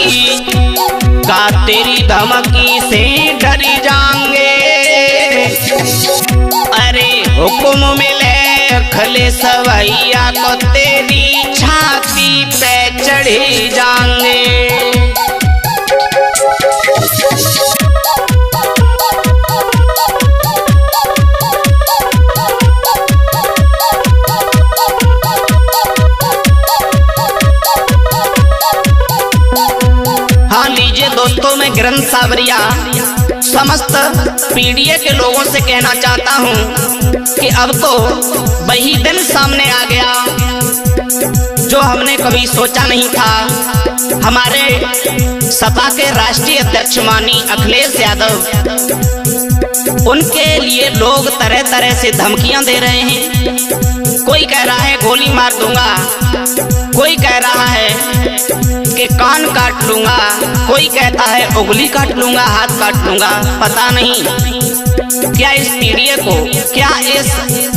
धमकी का तेरी धमकी से डरी जाएंगे। अरे हुक्म मिले अखिलेश भैया को तेरी छाती पे चढ़ी जाएंगे। हाँ लीजिए दोस्तों, मैं ग्रंथ सावरिया समस्त पीढ़िए के लोगों से कहना चाहता हूँ कि अब तो वही दिन सामने आ गया जो हमने कभी सोचा नहीं था। हमारे सपा के राष्ट्रीय अध्यक्ष माननीय अखिलेश यादव, उनके लिए लोग तरह तरह से धमकियां दे रहे हैं। कोई कह रहा है गोली मार दूंगा, कोई कह रहा है कि कान काट लूंगा, कोई कहता है उंगली काट लूंगा, हाथ काट लूंगा। पता नहीं क्या इस पीढ़ी को, क्या इस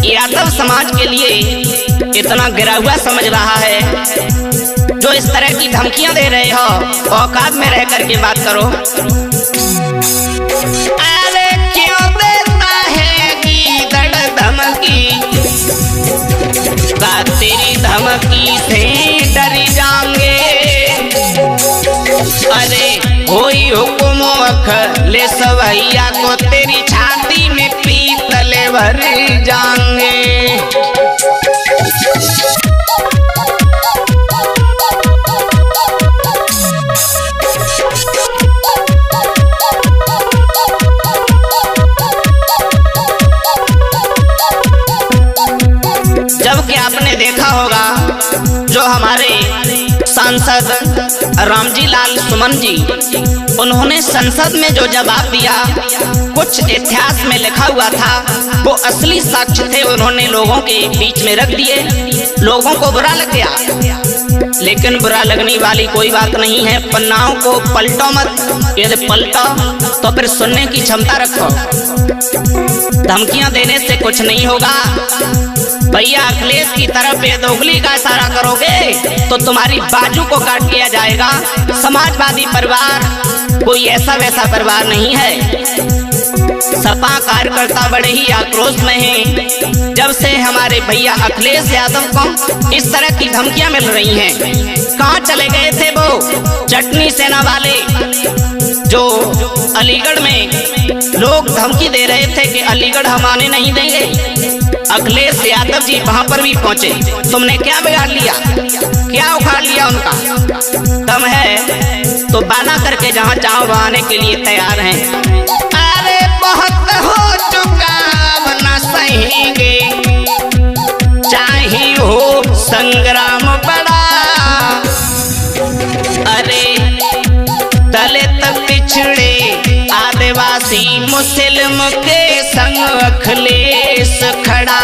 यादव समाज के लिए इतना गिरा हुआ समझ रहा है जो इस तरह की धमकियां दे रहे हो। औकात में रह करके बात करो। अरे क्यों देता है गीदड़ धमकी का तेरी धमकी से डरी जाएंगे। अरे कोई हुक्म अखिलेश भैया को तेरी छाती में पीतले भर जाएंगे। जबकि आपने देखा होगा जो हमारे सांसद रामजी लाल सुमन जी, उन्होंने संसद में जो जवाब दिया, कुछ इतिहास में लिखा हुआ था, वो असली साक्ष्य थे, उन्होंने लोगों के बीच में रख दिए। लोगों को बुरा लग गया, लेकिन बुरा लगने वाली कोई बात नहीं है। पन्नाओं को पलटो मत, यदि पलटो तो फिर सुनने की क्षमता रखो। धमकियां देने से कुछ नहीं होगा। भैया अखिलेश की तरफ बेदोगली का इशारा करोगे तो तुम्हारी बाजू को काट दिया जाएगा। समाजवादी परिवार कोई ऐसा वैसा परिवार नहीं है। सपा कार्यकर्ता बड़े ही आक्रोश में हैं जब से हमारे भैया अखिलेश यादव को इस तरह की धमकियां मिल रही हैं। कहां चले गए थे वो चटनी सेना वाले जो अलीगढ़ में लोग धमकी दे रहे थे कि अलीगढ़ हम आने नहीं देंगे। अखिलेश यादव जी वहां पर भी पहुंचे। तुमने क्या बिगाड़ लिया, क्या उखाड़ लिया उनका? दम है तो बाना करके जहां चाहो वहां आने के लिए तैयार हैं। अरे बहुत हो चुका अब न सहेंगे, चाहे हो संग्राम बड़ा। अरे दलित पिछड़े आदिवासी मुस्लिम के संग अखिलेश खड़ा।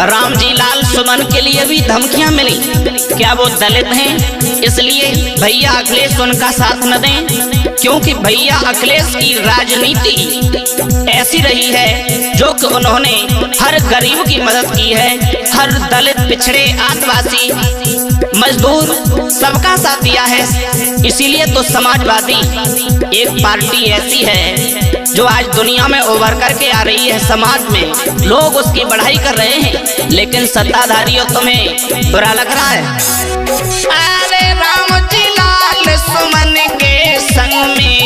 रामजी लाल सुमन के लिए भी धमकियां मिली। क्या वो दलित हैं इसलिए भैया अखिलेश उनका साथ न दें? क्योंकि भैया अखिलेश की राजनीति ऐसी रही है जो कि उन्होंने हर गरीब की मदद की है, हर दलित पिछड़े आदिवासी मजदूर सबका साथ दिया है। इसीलिए तो समाजवादी एक पार्टी ऐसी है जो आज दुनिया में उभर करके आ रही है। समाज में लोग उसकी बढ़ाई कर रहे हैं, लेकिन सत्ताधारियों तुम्हें बुरा लग रहा है। अरे रामजी लाल सुमन के संग में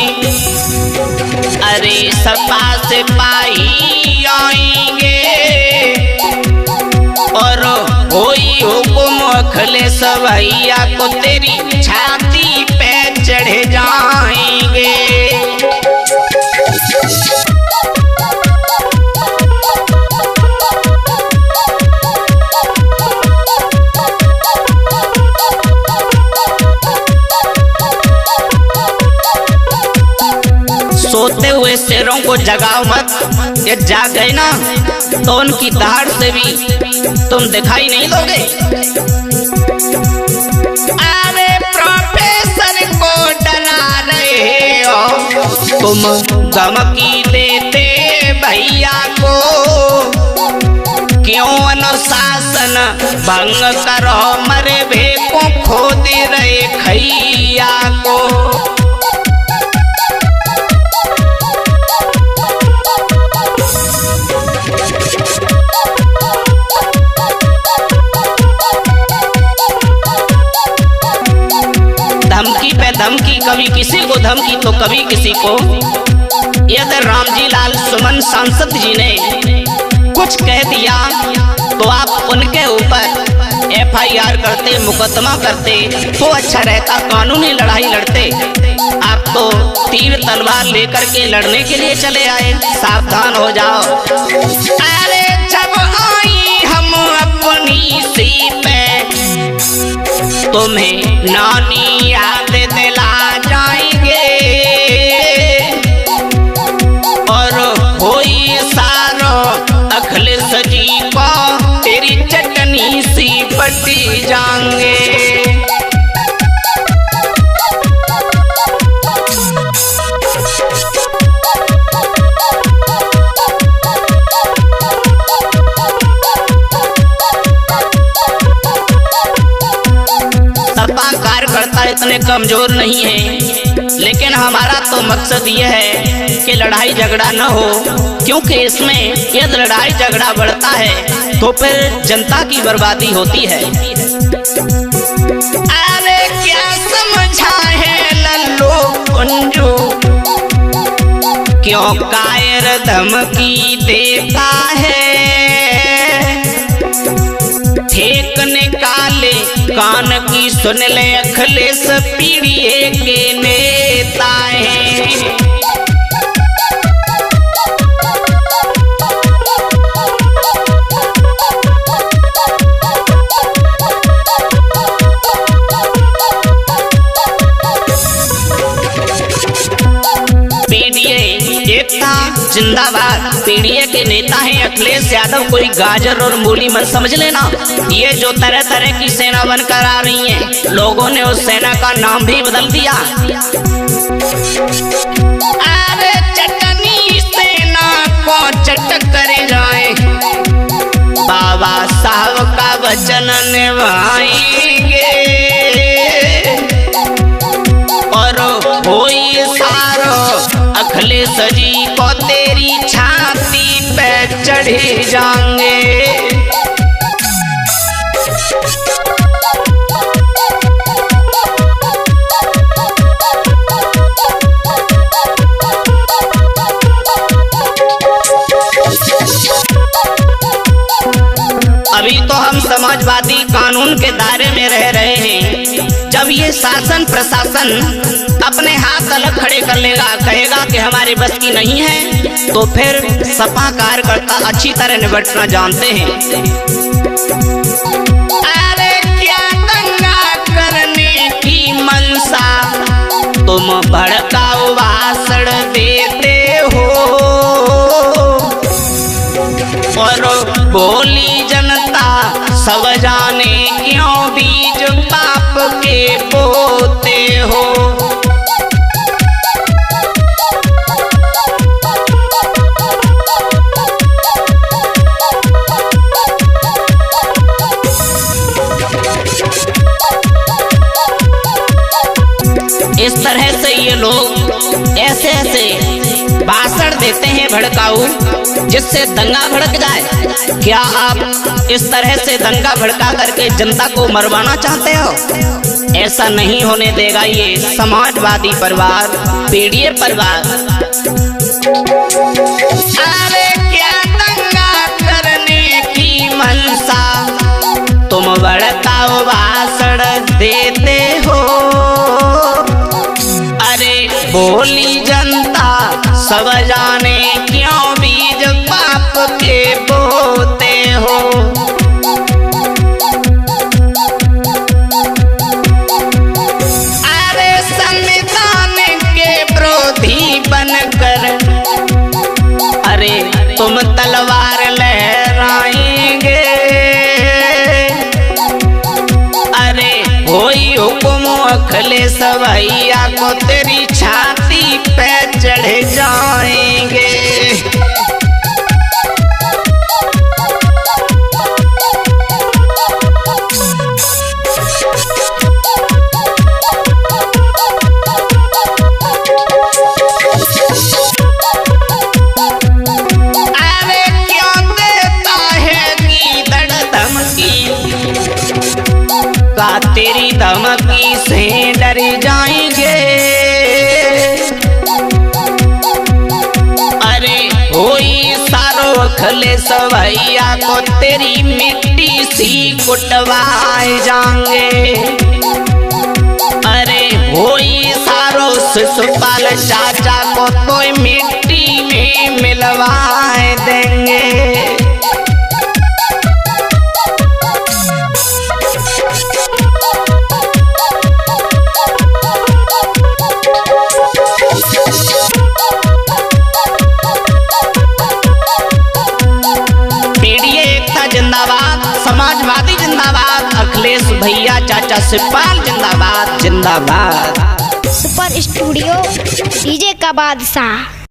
अरे सपा सिपाही आएंगे और कोई हुक्म अखिलेश भैया को तेरी छाती पे चढ़े जाएंगे। सोते हुए शेरों को जगाओ मत, ये जाग गए ना तो उनकी दहाड़ से भी तुम दिखाई नहीं दोगे। अरे प्रोफेसर तुम धमकी देते भैया को, क्यों अनुशासन भंग करो, मरे भेको खो दे रहे खैया को। धमकी पे धमकी, कभी किसी को धमकी तो कभी किसी को। यदि रामजी लाल सुमन सांसद जी ने कुछ कह दिया तो आप उनके ऊपर FIR करते, मुकदमा करते तो अच्छा रहता, कानूनी लड़ाई लड़ते। आप तो तीर तलवार लेकर के लड़ने के लिए चले आए, सावधान हो जाओ। अरे जब आई हम अपनी सी पे, तुम्हें नानी याद दिला जाएंगे, और होई सारो अखिलेश जी को तेरी चटनी सी पटी जाएंगे। कार्यकर्ता इतने कमजोर नहीं है, लेकिन हमारा तो मकसद यह है कि लड़ाई झगड़ा न हो, क्योंकि इसमें यदि लड़ाई झगड़ा बढ़ता है तो फिर जनता की बर्बादी होती है। अरे क्या समझा है लल्लू कुंजू, क्यों कायर धमकी देता है, ठेक निकाले कान की सुन ले, अखिलेश पीढ़ी के नेता हैं। एकता जिंदाबाद, पीडीए के नेता हैं अखिलेश यादव, कोई गाजर और मूली मत समझ लेना। ये जो तरह तरह की सेना बनकर आ रही है, लोगों ने उस सेना का नाम भी बदल दिया। अरे चटनी सेना को चट करे जाए, बाबा साहब का वचन निभाएंगे, और होई सारो अखिलेश जी को तेरी छाती पे चढ़े जाएंगे। अभी तो हम समाजवादी कानून के दायरे में रह रहे हैं। जब ये शासन प्रशासन अपने हाथ अलग खड़े कर लेगा, कहेगा कि हमारे बस की नहीं है, तो फिर सपा कार्यकर्ता अच्छी तरह निपटना जानते हैं। अरे क्या दंगा करने की मनसा, तुम भड़काऊ भाषण देते हो, और बोली जनता सब जाने, क्यों बीज पाप के बोते हो। इस तरह से ये लोग ऐसे ऐसे भाषण देते हैं भड़काऊ, जिससे दंगा भड़क जाए। क्या आप इस तरह से दंगा भड़का करके जनता को मरवाना चाहते हो? ऐसा नहीं होने देगा ये समाजवादी परिवार, पीडीए परिवार। अरे क्या दंगा करने की मनसा, तुम भड़काऊ भाषण देते हो, अरे बोली जनता सब जाने, क्यों बीज पाप के बोते हो। अरे संविधान के विरोधी बनकर, अरे तुम तलवार लहराएंगे, अरे होई हुकुम अखिलेश भैया को तेरी छाती पे चढ़े अखिलेश भैया को तेरी मिट्टी सी कुटवाए जाएंगे। अरे होई सारो शिशुपाल चाचा को तो मिट्टी में मिलवाए देंगे। जिंदाबाद, समाजवादी जिंदाबाद, अखिलेश भैया चाचा शिवपाल जिंदाबाद जिंदाबाद। सुपर स्टूडियो डीजे का बादशाह।